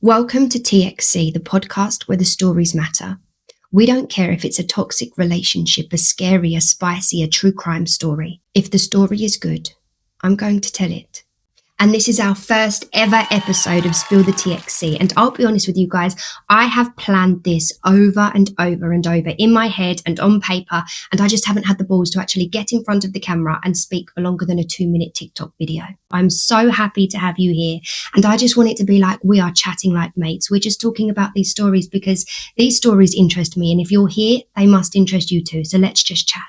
Welcome to TXC, the podcast where the stories matter. We don't care if it's a toxic relationship, a scary, a spicy, a true crime story. If the story is good, I'm going to tell it. And this is our first ever episode of Spill the TXC. And I'll be honest with you guys, I have planned this over and over and over in my head and on paper, and I just haven't had the balls to actually get in front of the camera and speak for longer than a 2-minute TikTok video. I'm so happy to have you here, and I just want it to be like we are chatting like mates. We're just talking about these stories because these stories interest me, and if you're here, they must interest you too. So let's just chat.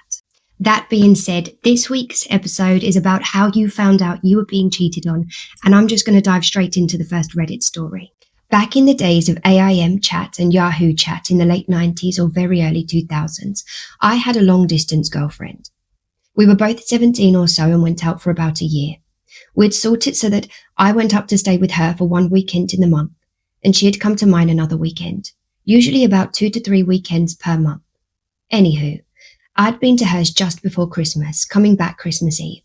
That being said, this week's episode is about how you found out you were being cheated on, and I'm just going to dive straight into the first Reddit story. Back in the days of AIM chat and Yahoo chat in the late 90s or very early 2000s, I had a long-distance girlfriend. We were both 17 or so and went out for about a year. We'd sorted so that I went up to stay with her for one weekend in the month, and she had come to mine another weekend, usually about 2 to 3 weekends per month. Anywho, I'd been to hers just before Christmas, coming back Christmas Eve.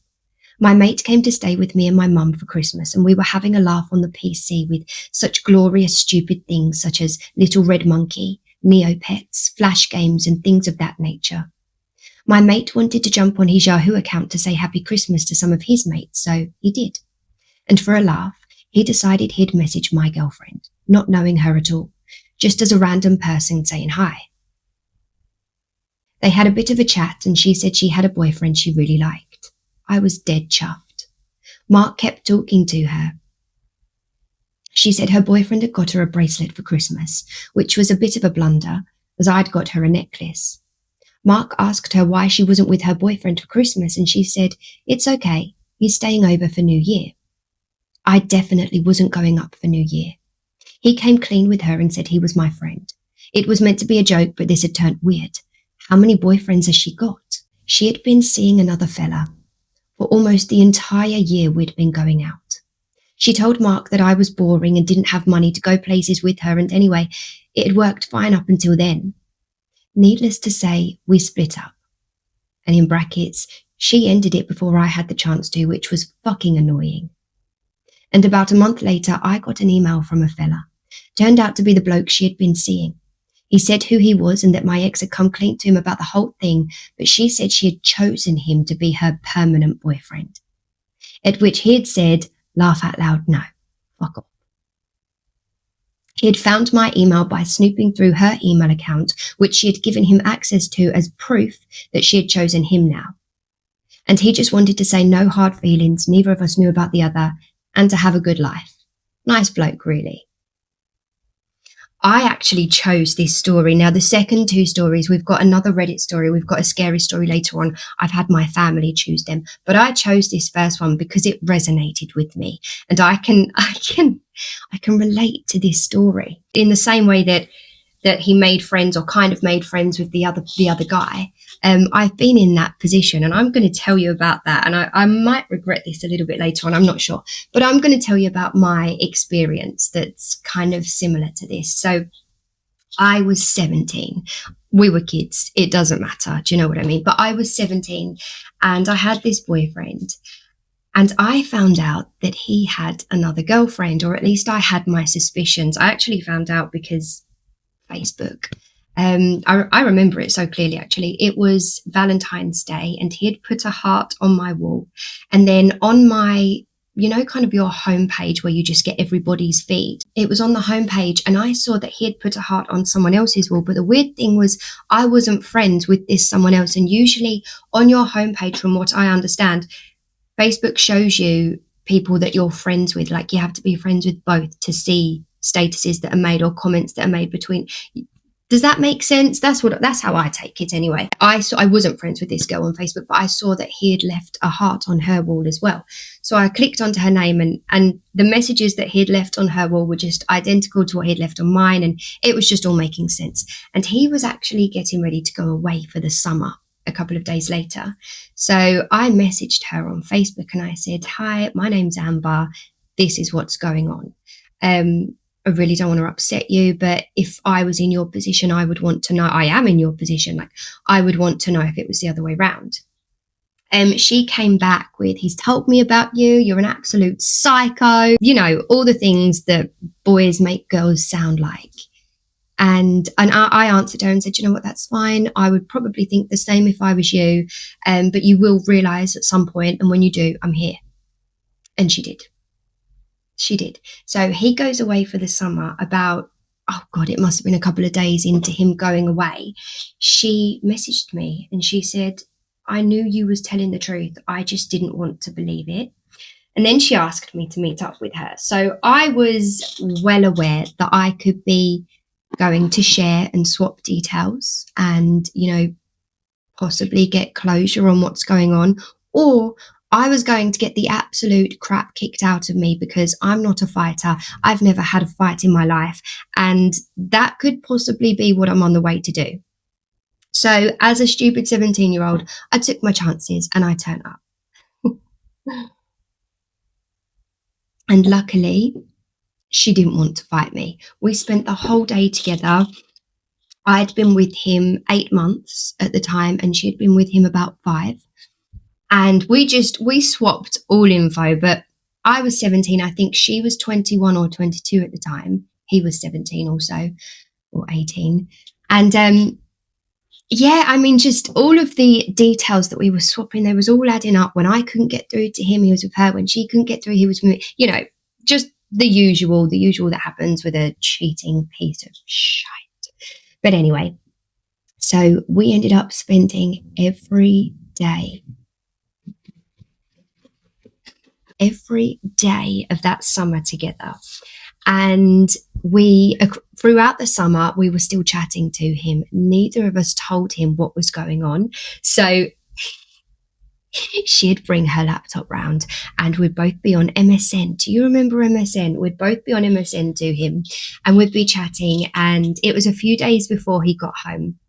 My mate came to stay with me and my mum for Christmas, and we were having a laugh on the PC with such glorious stupid things such as Little Red Monkey, Neopets, Flash games and things of that nature. My mate wanted to jump on his Yahoo account to say Happy Christmas to some of his mates, so he did. And for a laugh, he decided he'd message my girlfriend, not knowing her at all, just as a random person saying hi. They had a bit of a chat and she said she had a boyfriend she really liked. I was dead chuffed. Mark kept talking to her. She said her boyfriend had got her a bracelet for Christmas, which was a bit of a blunder, as I'd got her a necklace. Mark asked her why she wasn't with her boyfriend for Christmas, and she said, "It's okay, he's staying over for New Year." I definitely wasn't going up for New Year. He came clean with her and said he was my friend. It was meant to be a joke, but this had turned weird. How many boyfriends has she got? She had been seeing another fella for almost the entire year we'd been going out. She told Mark that I was boring and didn't have money to go places with her, and anyway, it had worked fine up until then. Needless to say, we split up. And in brackets, she ended it before I had the chance to, which was fucking annoying. And about a month later, I got an email from a fella. Turned out to be the bloke she had been seeing. He said who he was and that my ex had come clean to him about the whole thing, but she said she had chosen him to be her permanent boyfriend. At which he had said, laugh out loud, no, fuck off. He had found my email by snooping through her email account, which she had given him access to as proof that she had chosen him now. And he just wanted to say no hard feelings, neither of us knew about the other, and to have a good life. Nice bloke, really. I actually chose this story. Now, the second two stories, we've got another Reddit story. We've got a scary story later on. I've had my family choose them, but I chose this first one because it resonated with me, and I can relate to this story in the same way that he made friends or kind of made friends with the other guy. I've been in that position, and I'm going to tell you about that. And I might regret this a little bit later on, I'm not sure. But I'm going to tell you about my experience that's kind of similar to this. So I was 17. We were kids. It doesn't matter. Do you know what I mean? But I was 17 and I had this boyfriend. And I found out that he had another girlfriend, or at least I had my suspicions. I actually found out because Facebook. I remember it so clearly, actually. It was Valentine's Day and he had put a heart on my wall. And then on my, kind of your homepage where you just get everybody's feed, it was on the homepage and I saw that he had put a heart on someone else's wall. But the weird thing was I wasn't friends with this someone else. And usually on your homepage, from what I understand, Facebook shows you people that you're friends with. Like you have to be friends with both to see statuses that are made or comments that are made between. Does that make sense? That's how I take it anyway. I wasn't friends with this girl on Facebook, but I saw that he had left a heart on her wall as well. So I clicked onto her name and the messages that he had left on her wall were just identical to what he'd left on mine, and it was just all making sense. And he was actually getting ready to go away for the summer a couple of days later. So I messaged her on Facebook and I said, "Hi, my name's Amber. This is what's going on. I really don't want to upset you, but if I was in your position, I would want to know." I am in your position. Like, I would want to know if it was the other way around. She came back with, he's told me about you, you're an absolute psycho, you know, all the things that boys make girls sound like. And I answered her and said, you know what, that's fine. I would probably think the same if I was you. But you will realise at some point, and when you do, I'm here. And she did. She did. So he goes away for the summer. About, oh God, it must have been a couple of days into him going away. She messaged me and she said, I knew you was telling the truth. I just didn't want to believe it. And then she asked me to meet up with her. So I was well aware that I could be going to share and swap details and, you know, possibly get closure on what's going on, or I was going to get the absolute crap kicked out of me because I'm not a fighter. I've never had a fight in my life, and that could possibly be what I'm on the way to do. So as a stupid 17-year-old, I took my chances and I turned up. And luckily, she didn't want to fight me. We spent the whole day together. I'd been with him 8 months at the time, and she had been with him about 5. And we swapped all info, but I was 17. I think she was 21 or 22 at the time. He was 17 also, or 18. And yeah, I mean, just all of the details that we were swapping, they was all adding up. When I couldn't get through to him, he was with her. When she couldn't get through, he was with me. You know, just the usual that happens with a cheating piece of shite. But anyway, so we ended up spending every day of that summer together. And we, throughout the summer, we were still chatting to him. Neither of us told him what was going on. So she'd bring her laptop round and we'd both be on MSN. Do you remember MSN? We'd both be on MSN to him and we'd be chatting. And it was a few days before he got home.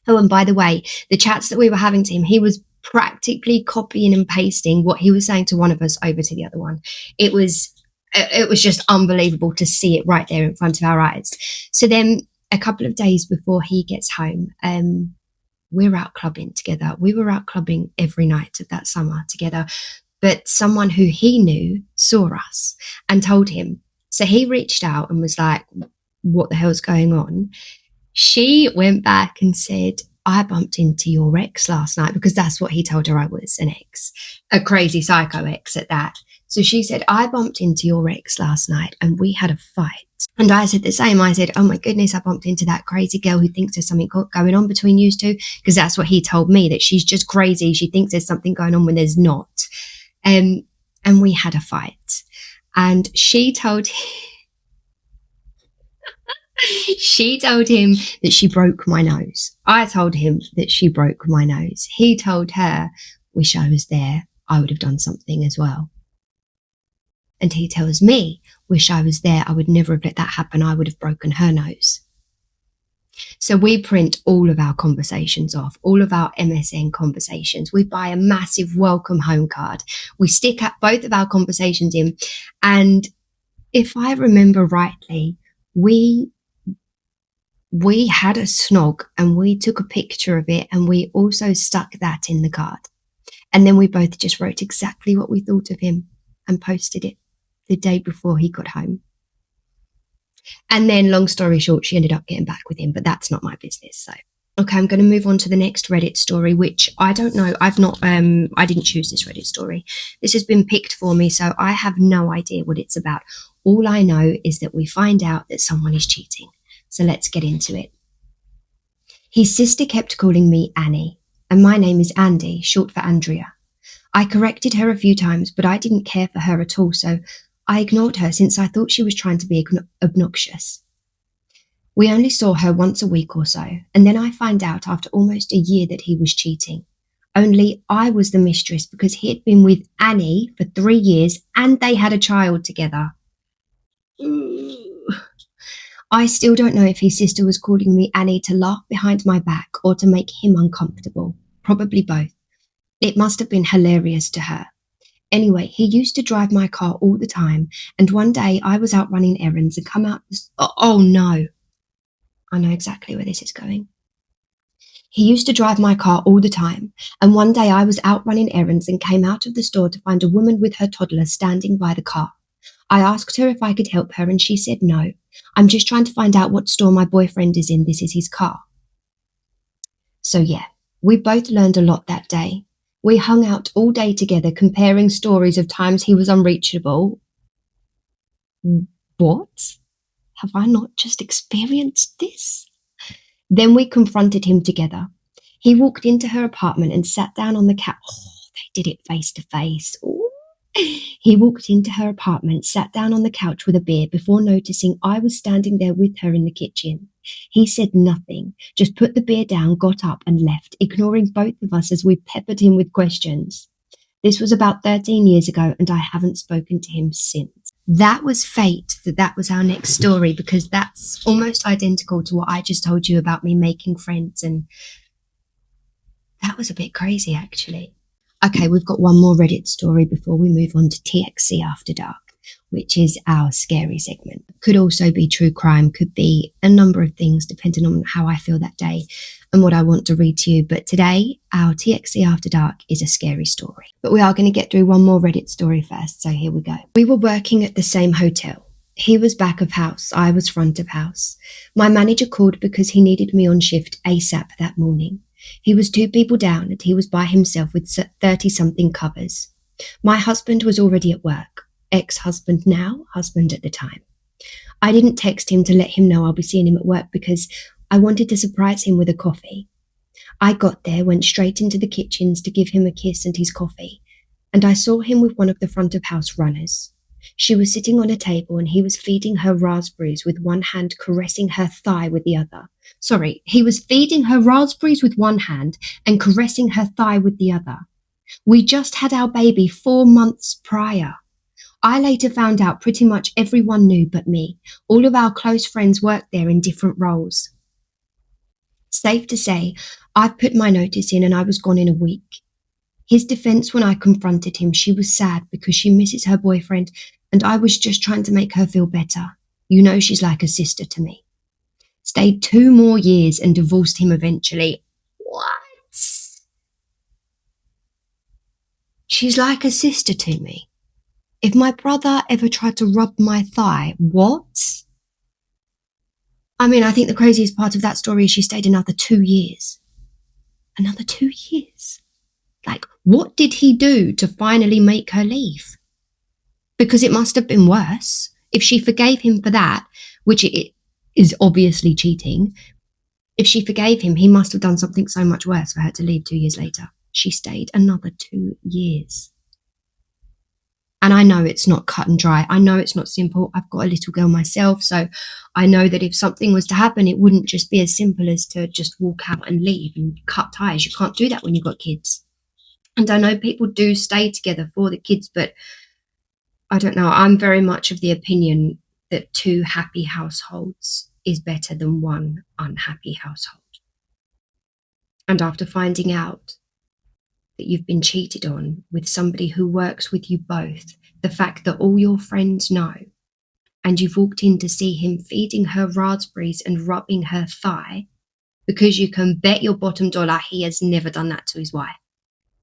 Oh, and by the way, the chats that we were having to him, he was practically copying and pasting what he was saying to one of us over to the other one. It was just unbelievable to see it right there in front of our eyes. So then a couple of days before he gets home, we're out clubbing together. We were out clubbing every night of that summer together. But someone who he knew saw us and told him. So he reached out and was like, what the hell's going on? She went back and said, I bumped into your ex last night, because that's what he told her I was, an ex, a crazy psycho ex at that. So she said, I bumped into your ex last night and we had a fight. And I said the same. I said, oh my goodness, I bumped into that crazy girl who thinks there's something going on between you two, because that's what he told me, that she's just crazy. She thinks there's something going on when there's not. And we had a fight. And she told him that she broke my nose. I told him that she broke my nose. He told her, wish I was there. I would have done something as well. And he tells me, wish I was there. I would never have let that happen. I would have broken her nose. So we print all of our conversations off, all of our MSN conversations. We buy a massive welcome home card. We stick at both of our conversations in. And if I remember rightly, we had a snog and we took a picture of it and we also stuck that in the card. And then we both just wrote exactly what we thought of him and posted it the day before he got home. And then, long story short, she ended up getting back with him, but that's not my business. So, okay, I'm going to move on to the next Reddit story, which I don't know. I didn't choose this Reddit story. This has been picked for me, so I have no idea what it's about. All I know is that we find out that someone is cheating. So let's get into it. His sister kept calling me Annie, and my name is Andy, short for Andrea. I corrected her a few times, but I didn't care for her at all, so I ignored her since I thought she was trying to be obnoxious. We only saw her once a week or so, and then I find out after almost a year that he was cheating. Only I was the mistress because he had been with Annie for 3 years and they had a child together. I still don't know if his sister was calling me Annie to laugh behind my back or to make him uncomfortable. Probably both. It must have been hilarious to her. Anyway, he used to drive my car all the time, and one day I was out running errands and come out... Oh no. I know exactly where this is going. He used to drive my car all the time, and one day I was out running errands and came out of the store to find a woman with her toddler standing by the car. I asked her if I could help her and she said no. I'm just trying to find out what store my boyfriend is in. This is his car. So yeah, we both learned a lot that day. We hung out all day together comparing stories of times he was unreachable. What? Have I not just experienced this? Then we confronted him together. He walked into her apartment and sat down on the couch. Oh, they did it face to face. Ooh. He walked into her apartment, sat down on the couch with a beer before noticing I was standing there with her in the kitchen. He said nothing, just put the beer down, got up and left, ignoring both of us as we peppered him with questions. This was about 13 years ago and I haven't spoken to him since. That was fate that was our next story, because that's almost identical to what I just told you about me making friends, and that was a bit crazy actually. Okay, we've got one more Reddit story before we move on to TXC After Dark, which is our scary segment. Could also be true crime, could be a number of things depending on how I feel that day and what I want to read to you. But today, our TXC After Dark is a scary story. But we are going to get through one more Reddit story first, so here we go. We were working at the same hotel. He was back of house, I was front of house. My manager called because he needed me on shift ASAP that morning. He was 2 people down and he was by himself with 30-something covers. My husband was already at work. Ex-husband now, husband at the time. I didn't text him to let him know I'll be seeing him at work because I wanted to surprise him with a coffee. I got there, went straight into the kitchens to give him a kiss and his coffee, and I saw him with one of the front of house runners. She was sitting on a table and he was feeding her raspberries with one hand, caressing her thigh with the other. Sorry, he was feeding her raspberries with one hand and caressing her thigh with the other. We just had our baby 4 months prior. I later found out pretty much everyone knew but me. All of our close friends worked there in different roles. Safe to say, I've put my notice in and I was gone in a week. His defense when I confronted him, she was sad because she misses her boyfriend and I was just trying to make her feel better. You know, she's like a sister to me. Stayed 2 more years and divorced him eventually. What? She's like a sister to me. If my brother ever tried to rub my thigh, what? I mean, I think the craziest part of that story is she stayed another 2 years. Another 2 years? Like, what did he do to finally make her leave? Because it must have been worse. If she forgave him for that, which it is obviously cheating, if she forgave him, he must have done something so much worse for her to leave 2 years later. She stayed another 2 years. And I know it's not cut and dry. I know it's not simple. I've got a little girl myself, so I know that if something was to happen, it wouldn't just be as simple as to just walk out and leave and cut ties. You can't do that when you've got kids. And I know people do stay together for the kids, but I don't know. I'm very much of the opinion that 2 happy households is better than 1 unhappy household. And after finding out that you've been cheated on with somebody who works with you both, the fact that all your friends know, and you've walked in to see him feeding her raspberries and rubbing her thigh, because you can bet your bottom dollar he has never done that to his wife.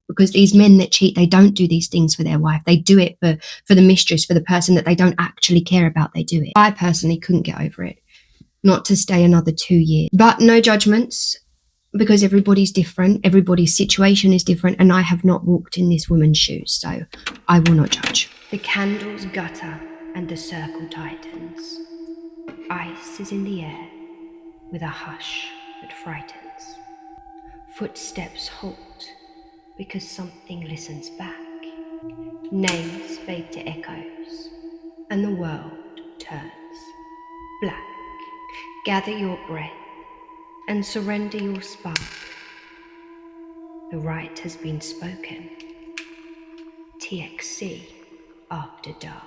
Because these men that cheat, they don't do these things for their wife. They do it for the mistress, for the person that they don't actually care about. They do it. I personally couldn't get over it. Not to stay another 2 years. But no judgments, because everybody's different. Everybody's situation is different, and I have not walked in this woman's shoes, so I will not judge. The candles gutter and the circle tightens. Ice is in the air with a hush that frightens. Footsteps halt because something listens back. Names fade to echoes, and the world turns black. Gather your breath and surrender your spark. The right has been spoken. TXC After Dark.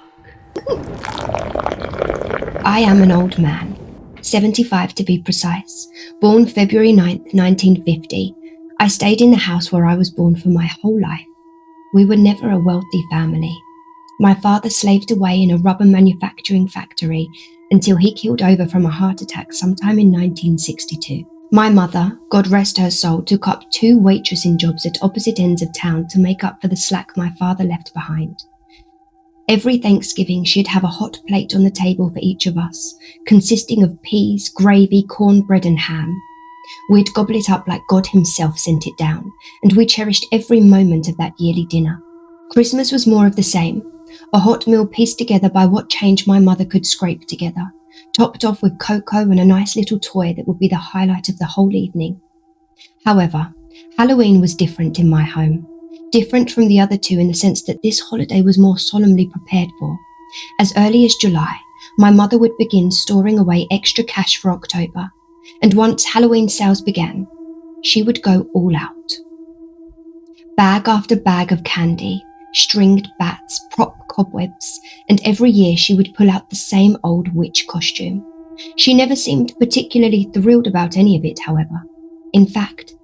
I am an old man, 75 to be precise, born February 9th, 1950. I stayed in the house where I was born for my whole life. We were never a wealthy family. My father slaved away in a rubber manufacturing factory until he keeled over from a heart attack sometime in 1962. My mother, God rest her soul, took up 2 waitressing jobs at opposite ends of town to make up for the slack my father left behind. Every Thanksgiving, she'd have a hot plate on the table for each of us, consisting of peas, gravy, cornbread and ham. We'd gobble it up like God himself sent it down, and we cherished every moment of that yearly dinner. Christmas was more of the same, a hot meal pieced together by what change my mother could scrape together, topped off with cocoa and a nice little toy that would be the highlight of the whole evening. However, Halloween was different in my home, different from the other 2 in the sense that this holiday was more solemnly prepared for. As early as July, my mother would begin storing away extra cash for October, and once Halloween sales began, she would go all out. Bag after bag of candy, stringed bats, prop cobwebs, and every year she would pull out the same old witch costume. She never seemed particularly thrilled about any of it, however. In fact,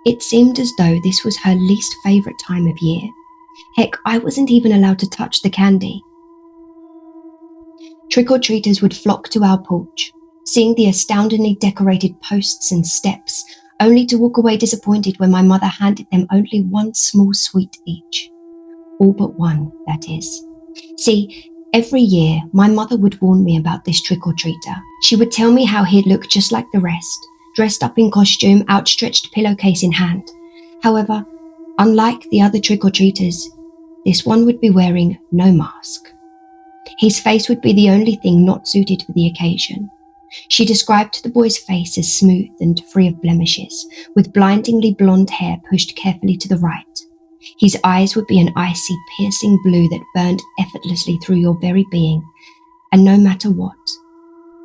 it seemed as though this was her least favourite time of year. Heck, I wasn't even allowed to touch the candy. Trick-or-treaters would flock to our porch, seeing the astoundingly decorated posts and steps, only to walk away disappointed when my mother handed them only one small sweet each. All but one, that is. See, every year, my mother would warn me about this trick-or-treater. She would tell me how he'd look just like the rest, dressed up in costume, outstretched pillowcase in hand. However, unlike the other trick-or-treaters, this one would be wearing no mask. His face would be the only thing not suited for the occasion. She described the boy's face as smooth and free of blemishes, with blindingly blonde hair pushed carefully to the right. His eyes would be an icy, piercing blue that burned effortlessly through your very being, and no matter what,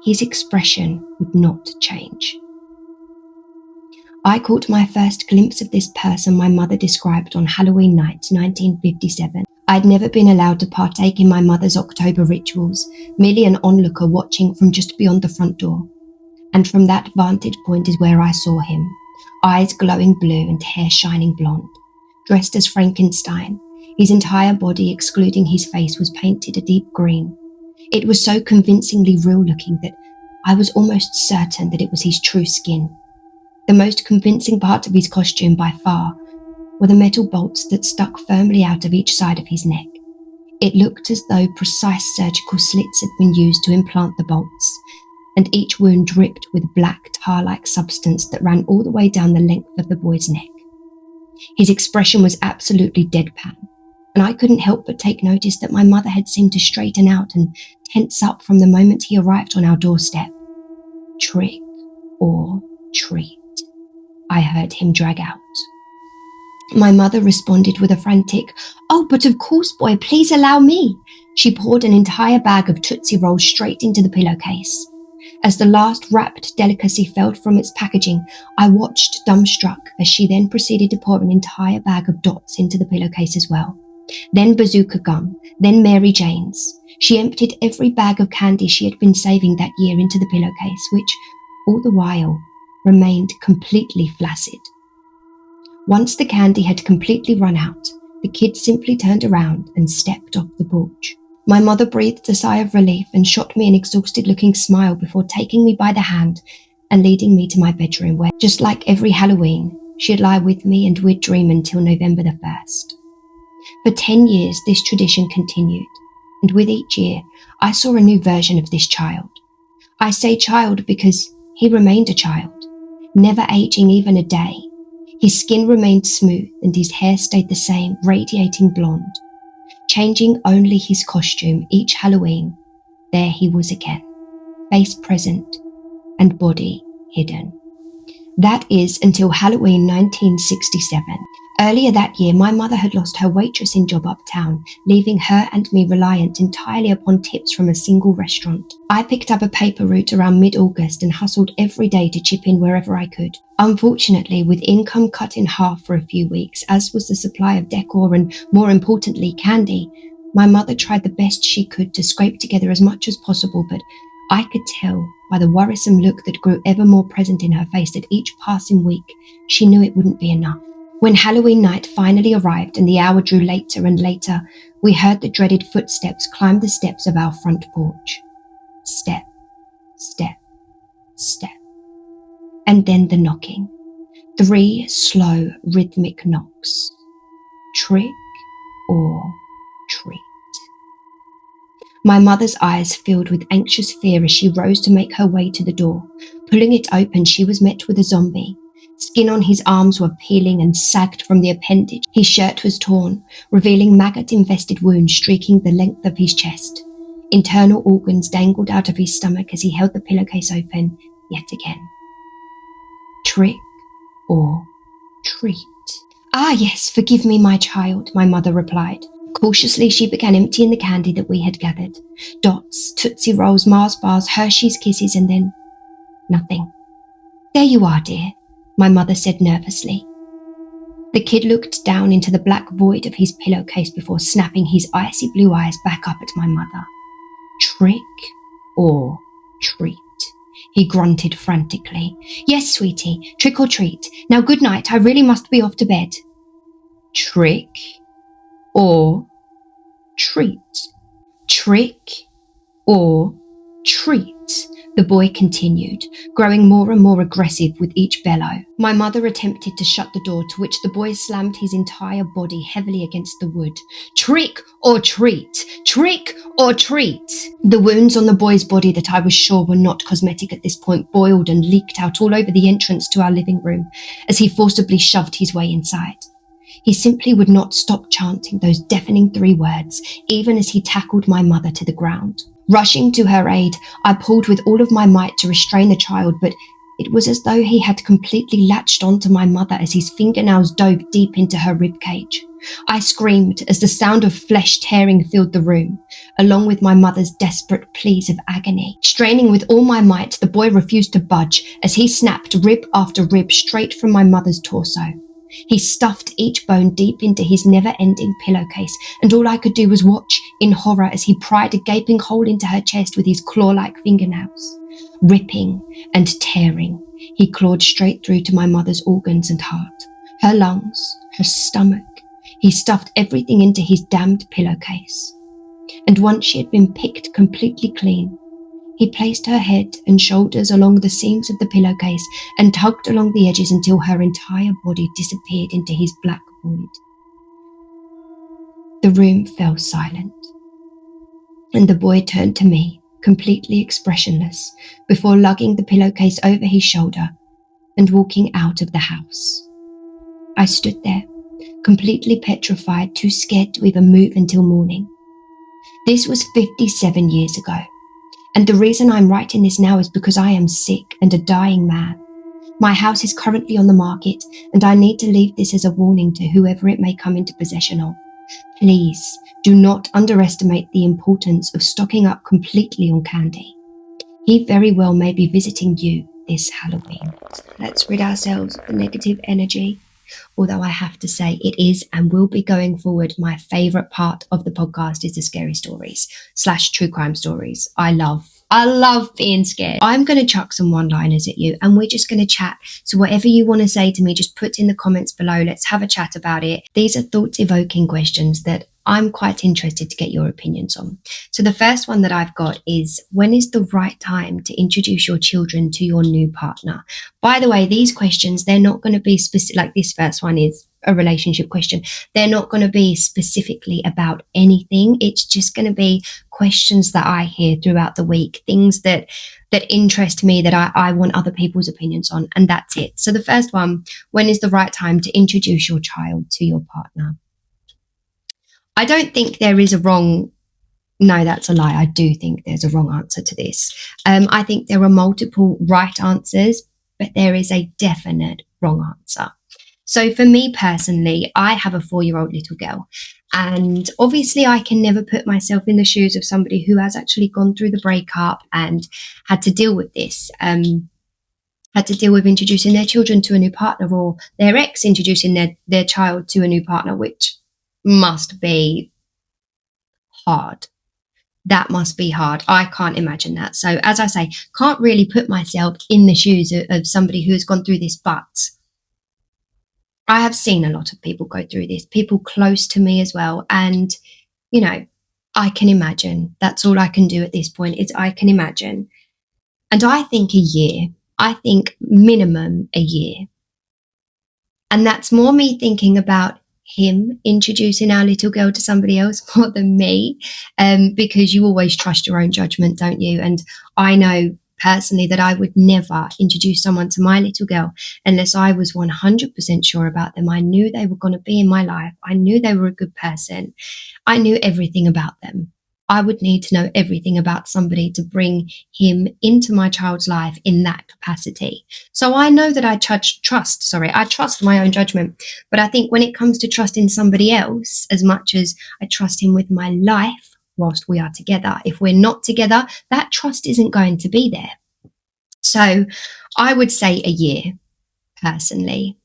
his expression would not change. I caught my first glimpse of this person my mother described on Halloween night 1957. I'd never been allowed to partake in my mother's October rituals, merely an onlooker watching from just beyond the front door. And from that vantage point is where I saw him, eyes glowing blue and hair shining blonde. Dressed as Frankenstein, his entire body, excluding his face, was painted a deep green. It was so convincingly real-looking that I was almost certain that it was his true skin. The most convincing part of his costume by far were the metal bolts that stuck firmly out of each side of his neck. It looked as though precise surgical slits had been used to implant the bolts, and each wound dripped with black tar-like substance that ran all the way down the length of the boy's neck. His expression was absolutely deadpan, and I couldn't help but take notice that my mother had seemed to straighten out and tense up from the moment he arrived on our doorstep. "Trick or treat," I heard him drag out. My mother responded with a frantic, "Oh, but of course, boy, please allow me." She poured an entire bag of Tootsie Rolls straight into the pillowcase. As the last wrapped delicacy fell from its packaging, I watched dumbstruck as she then proceeded to pour an entire bag of dots into the pillowcase as well. Then bazooka gum, then Mary Jane's. She emptied every bag of candy she had been saving that year into the pillowcase, which, all the while, remained completely flaccid. Once the candy had completely run out, the kid simply turned around and stepped off the porch. My mother breathed a sigh of relief and shot me an exhausted-looking smile before taking me by the hand and leading me to my bedroom where, just like every Halloween, she'd lie with me and we'd dream until November the 1st. For 10 years, this tradition continued, and with each year, I saw a new version of this child. I say child because he remained a child, never aging even a day. His skin remained smooth and his hair stayed the same, radiating blonde. Changing only his costume each Halloween, there he was again, face present and body hidden. That is until Halloween 1967. Earlier that year, my mother had lost her waitressing job uptown, leaving her and me reliant entirely upon tips from a single restaurant. I picked up a paper route around mid-August and hustled every day to chip in wherever I could. Unfortunately, with income cut in half for a few weeks, as was the supply of decor and, more importantly, candy, my mother tried the best she could to scrape together as much as possible, but I could tell by the worrisome look that grew ever more present in her face that each passing week she knew it wouldn't be enough. When Halloween night finally arrived and the hour drew later and later, we heard the dreaded footsteps climb the steps of our front porch. Step, step, step. And then the knocking. 3 slow, rhythmic knocks. Trick or treat. My mother's eyes filled with anxious fear as she rose to make her way to the door. Pulling it open, she was met with a zombie. Skin on his arms were peeling and sagged from the appendage. His shirt was torn, revealing maggot-infested wounds streaking the length of his chest. Internal organs dangled out of his stomach as he held the pillowcase open yet again. Trick or treat? Ah, yes, forgive me, my child, my mother replied. Cautiously, she began emptying the candy that we had gathered. Dots, Tootsie Rolls, Mars bars, Hershey's Kisses, and then nothing. There you are, dear, my mother said nervously. The kid looked down into the black void of his pillowcase before snapping his icy blue eyes back up at my mother. Trick or treat? He grunted frantically. Yes, sweetie, trick or treat. Now good night, I really must be off to bed. Trick or treat? Trick or treat? The boy continued, growing more and more aggressive with each bellow. My mother attempted to shut the door, to which the boy slammed his entire body heavily against the wood. Trick or treat? Trick or treat? The wounds on the boy's body that I was sure were not cosmetic at this point boiled and leaked out all over the entrance to our living room as he forcibly shoved his way inside. He simply would not stop chanting those deafening 3 words, even as he tackled my mother to the ground. Rushing to her aid, I pulled with all of my might to restrain the child, but it was as though he had completely latched onto my mother as his fingernails dove deep into her ribcage. I screamed as the sound of flesh tearing filled the room, along with my mother's desperate pleas of agony. Straining with all my might, the boy refused to budge as he snapped rib after rib straight from my mother's torso. He stuffed each bone deep into his never-ending pillowcase, and all I could do was watch in horror as he pried a gaping hole into her chest with his claw-like fingernails. Ripping and tearing, he clawed straight through to my mother's organs and heart, her lungs, her stomach. He stuffed everything into his damned pillowcase. And once she had been picked completely clean, he placed her head and shoulders along the seams of the pillowcase and tugged along the edges until her entire body disappeared into his black void. The room fell silent, and the boy turned to me, completely expressionless, before lugging the pillowcase over his shoulder and walking out of the house. I stood there, completely petrified, too scared to even move until morning. This was 57 years ago. And the reason I'm writing this now is because I am sick and a dying man. My house is currently on the market, and I need to leave this as a warning to whoever it may come into possession of. Please do not underestimate the importance of stocking up completely on candy. He very well may be visiting you this Halloween. Let's rid ourselves of the negative energy. Although I have to say it is and will be going forward my favourite part of the podcast is the scary stories / true crime stories. I love being scared. I'm going to chuck some one-liners at you and we're just going to chat. So whatever you want to say to me, just put in the comments below. Let's have a chat about it. These are thought-evoking questions that I'm quite interested to get your opinions on. So the first one that I've got is, when is the right time to introduce your children to your new partner? By the way, these questions, they're not going to be specific. Like this first one is a relationship question. They're not going to be specifically about anything. It's just going to be questions that I hear throughout the week, things that interest me, that I want other people's opinions on, and that's it. So the first one, when is the right time to introduce your child to your partner? I don't think there is a wrong. No, that's a lie. I do think there's a wrong answer to this. I think there are multiple right answers, but there is a definite wrong answer. So for me personally, I have a 4-year-old little girl, and obviously I can never put myself in the shoes of somebody who has actually gone through the breakup and had to deal with this, had to deal with introducing their children to a new partner, or their ex introducing their child to a new partner, which must be hard. That must be hard. I can't imagine that. So as I say, can't really put myself in the shoes of somebody who has gone through this, but I have seen a lot of people go through this, people close to me as well. And, you know, I can imagine. That's all I can do at this point is I can imagine. And I think a year, I think minimum a year. And that's more me thinking about him introducing our little girl to somebody else more than me, because you always trust your own judgment, don't you? And I know personally that I would never introduce someone to my little girl unless I was 100% sure about them. I knew they were going to be in my life. I knew they were a good person. I knew everything about them. I would need to know everything about somebody to bring him into my child's life in that capacity. So I know that I trust my own judgment. But I think when it comes to trusting somebody else, as much as I trust him with my life whilst we are together, if we're not together, that trust isn't going to be there. So I would say a year, personally.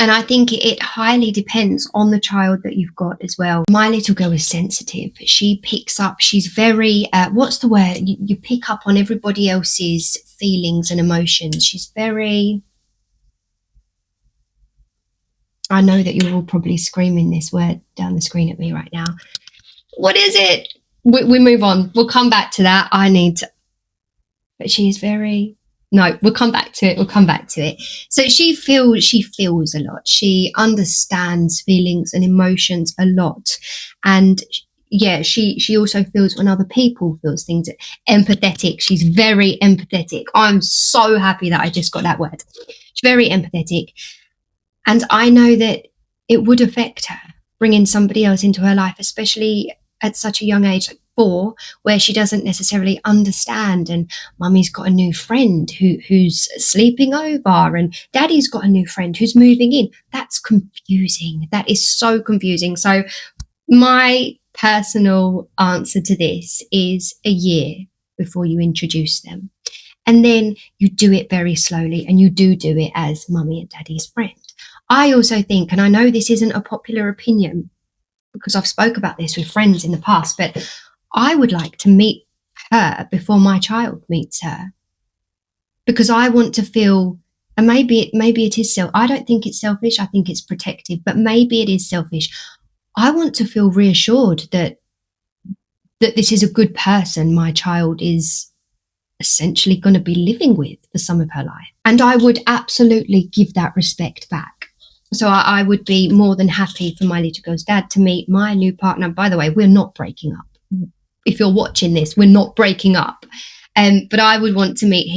And I think it highly depends on the child that you've got as well. My little girl is sensitive. She picks up, she's very, what's the word? You pick up on everybody else's feelings and emotions. She's very, I know that you're all probably screaming this word down the screen at me right now. What is it? We move on. We'll come back to that. But she is very, no, we'll come back to it. So she feels a lot. She understands feelings and emotions a lot. And yeah, she also feels when other people feels things. Empathetic. She's very empathetic. I'm so happy that I just got that word. She's very empathetic. And I know that it would affect her bringing somebody else into her life, especially at such a young age, like 4, where she doesn't necessarily understand, and mummy's got a new friend who's sleeping over, and daddy's got a new friend who's moving in. That's confusing. That is so confusing. So my personal answer to this is a year before you introduce them. And then you do it very slowly, and you do it as mummy and daddy's friend. I also think, and I know this isn't a popular opinion because I've spoke about this with friends in the past, but I would like to meet her before my child meets her, because I want to feel, and maybe it is I don't think it's selfish. I think it's protective, but maybe it is selfish. I want to feel reassured that this is a good person my child is essentially going to be living with for some of her life. And I would absolutely give that respect back. So I would be more than happy for my little girl's dad to meet my new partner. By the way, we're not breaking up. If you're watching this, we're not breaking up. But I would want to meet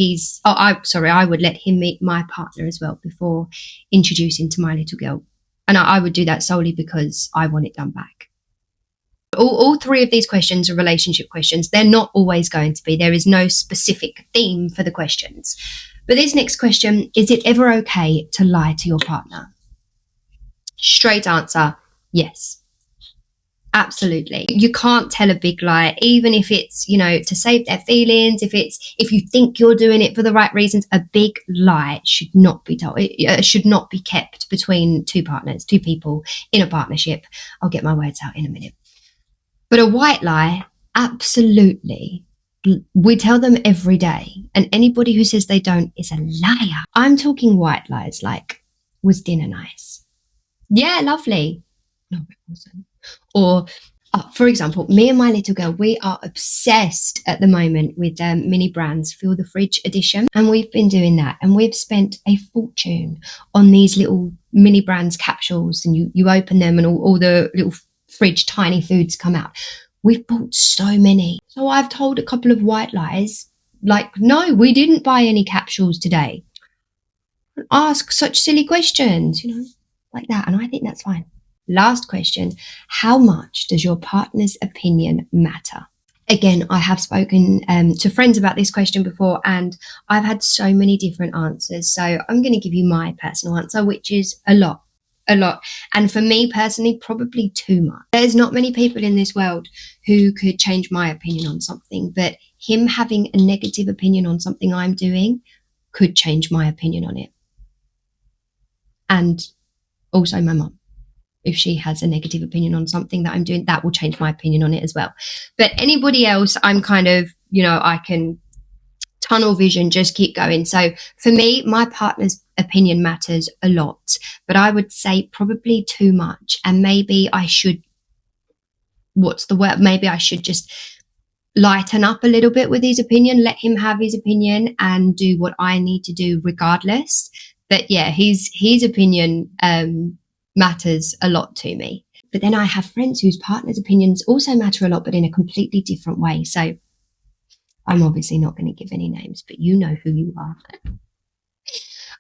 I would let him meet my partner as well before introducing to my little girl. And I would do that solely because I want it done back. All 3 of these questions are relationship questions. They're not always going to be. There is no specific theme for the questions. But this next question, is it ever okay to lie to your partner? Straight answer, yes. Absolutely. You can't tell a big lie, even if it's, to save their feelings, if you think you're doing it for the right reasons. A big lie should not be told. It should not be kept between 2 partners, 2 people in a partnership. I'll get my words out in a minute. But a white lie, absolutely. We tell them every day. And anybody who says they don't is a liar. I'm talking white lies like, was dinner nice? Yeah, lovely. No, it wasn't. Or, for example, me and my little girl, we are obsessed at the moment with Mini Brands Fill the Fridge edition. And we've been doing that. And we've spent a fortune on these little Mini Brands capsules. And you open them and all the little fridge tiny foods come out. We've bought so many. So I've told a couple of white lies, like, no, we didn't buy any capsules today. Ask such silly questions, like that. And I think that's fine. Last question. How much does your partner's opinion matter? Again, I have spoken to friends about this question before, and I've had so many different answers. So I'm going to give you my personal answer, which is a lot. And for me personally, probably too much. There's not many people in this world who could change my opinion on something, but him having a negative opinion on something I'm doing could change my opinion on it. And also my mum. If she has a negative opinion on something that I'm doing, that will change my opinion on it as well. But anybody else, I'm kind of, I can tunnel vision, just keep going. So for me, my partner's opinion matters a lot, but I would say probably too much. And maybe I should, maybe I should just lighten up a little bit with his opinion, let him have his opinion and do what I need to do regardless. But yeah, his opinion matters a lot to me. But then I have friends whose partners' opinions also matter a lot, but in a completely different way. So I'm obviously not going to give any names, but you know who you are.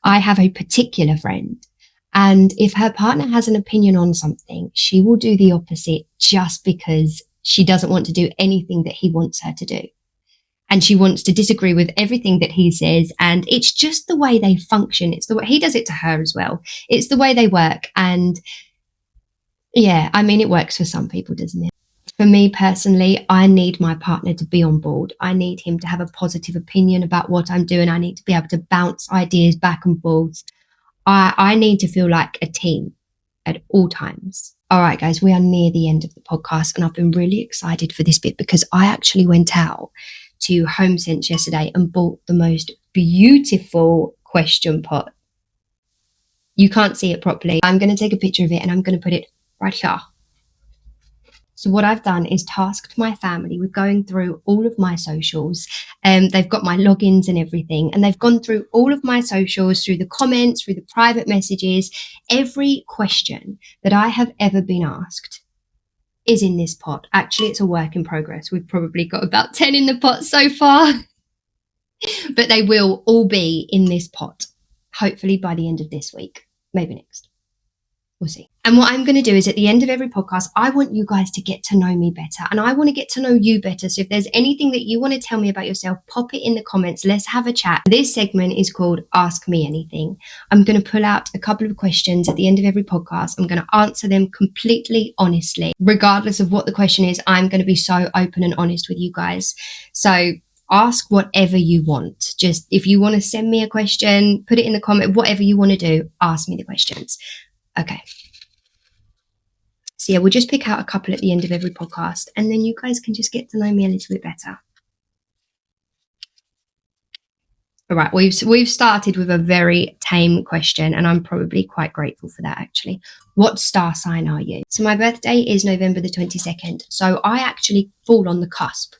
I have a particular friend, and if her partner has an opinion on something, she will do the opposite just because she doesn't want to do anything that he wants her to do. And she wants to disagree with everything that he says. And it's just the way they function. It's the way he does it to her as well. It's the way they work. And yeah, I mean, it works for some people, doesn't it? For me personally, I need my partner to be on board. I need him to have a positive opinion about what I'm doing. I need to be able to bounce ideas back and forth. I need to feel like a team at all times. All right, guys, we are near the end of the podcast, and I've been really excited for this bit because I actually went out to Home Sense yesterday and bought the most beautiful question pot. You can't see it properly. I'm going to take a picture of it and I'm going to put it right here. So what I've done is tasked my family with going through all of my socials. They've got my logins and everything, and they've gone through all of my socials, through the comments, through the private messages. Every question that I have ever been asked is in this pot. Actually, it's a work in progress. We've probably got about 10 in the pot so far, but they will all be in this pot, hopefully by the end of this week, maybe next. We'll see. And what I'm going to do is at the end of every podcast, I want you guys to get to know me better and I want to get to know you better. So if there's anything that you want to tell me about yourself, pop it in the comments. Let's have a chat. This segment is called Ask Me Anything. I'm going to pull out a couple of questions at the end of every podcast. I'm going to answer them completely honestly. Regardless of what the question is, I'm going to be so open and honest with you guys. So ask whatever you want. Just if you want to send me a question, put it in the comment, whatever you want to do, ask me the questions. Okay. So yeah, we'll just pick out a couple at the end of every podcast and then you guys can just get to know me a little bit better. All right, we've started with a very tame question and I'm probably quite grateful for that actually. What star sign are you? So my birthday is November the 22nd. So I actually fall on the cusp.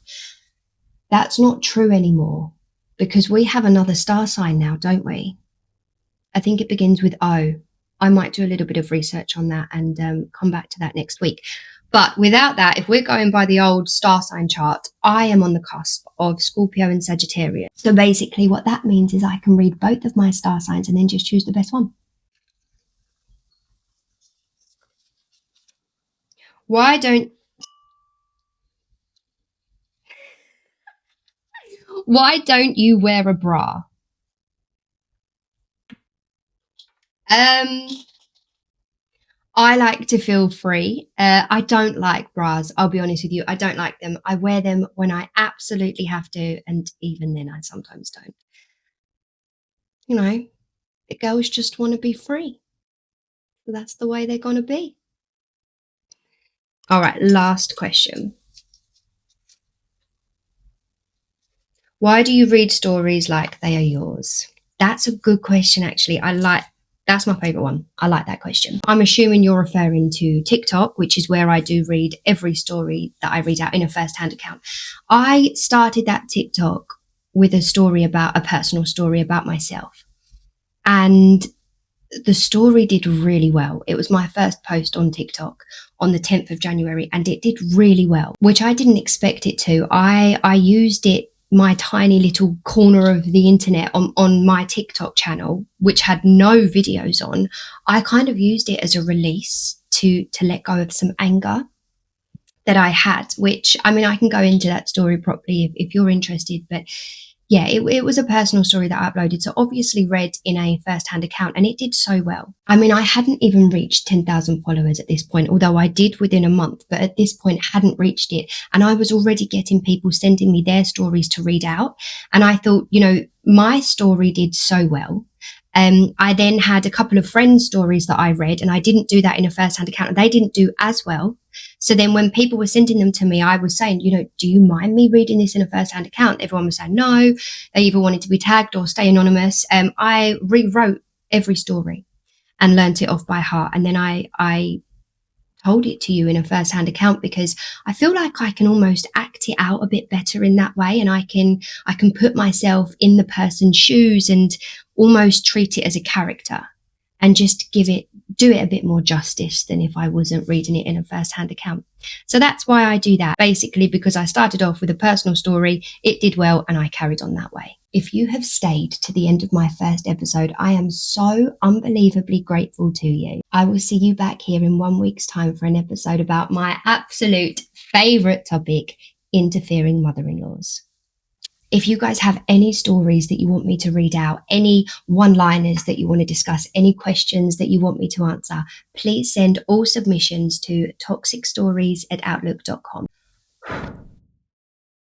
That's not true anymore because we have another star sign now, don't we? I think it begins with O. I might do a little bit of research on that and come back to that next week. But without that, if we're going by the old star sign chart, I am on the cusp of Scorpio and Sagittarius. So basically what that means is I can read both of my star signs and then just choose the best one. Why don't you wear a bra? I like to feel free. I don't like bras. I'll be honest with you. I don't like them. I wear them when I absolutely have to. And even then I sometimes don't. You know, the girls just want to be free. So that's the way they're going to be. All right. Last question. Why do you read stories like they are yours? That's a good question, actually. That's my favorite one. I like that question. I'm assuming you're referring to TikTok, which is where I do read every story that I read out in a first-hand account. I started that TikTok with a personal story about myself. And the story did really well. It was my first post on TikTok on the 10th of January, and it did really well, which I didn't expect it to. I used it, my tiny little corner of the internet on my TikTok channel, which had no videos on. I kind of used it as a release to let go of some anger that I had, which, I mean, I can go into that story properly if you're interested, but yeah, it was a personal story that I uploaded. So obviously read in a first-hand account, and it did so well. I mean, I hadn't even reached 10,000 followers at this point, although I did within a month, but at this point hadn't reached it. And I was already getting people sending me their stories to read out. And I thought, you know, my story did so well. I then had a couple of friends' stories that I read, and I didn't do that in a first-hand account, and they didn't do as well. So then when people were sending them to me, I was saying, you know, do you mind me reading this in a first-hand account? Everyone was saying no. They either wanted to be tagged or stay anonymous. I rewrote every story and learnt it off by heart. And then I told it to you in a first-hand account, because I feel like I can almost act it out a bit better in that way, and I can put myself in the person's shoes and almost treat it as a character and just do it a bit more justice than if I wasn't reading it in a first-hand account. So that's why I do that, basically because I started off with a personal story, it did well, and I carried on that way. If you have stayed to the end of my first episode, I am so unbelievably grateful to you. I will see you back here in 1 week's time for an episode about my absolute favourite topic, interfering mother-in-laws. If you guys have any stories that you want me to read out, any one-liners that you want to discuss, any questions that you want me to answer, please send all submissions to toxicstories@outlook.com.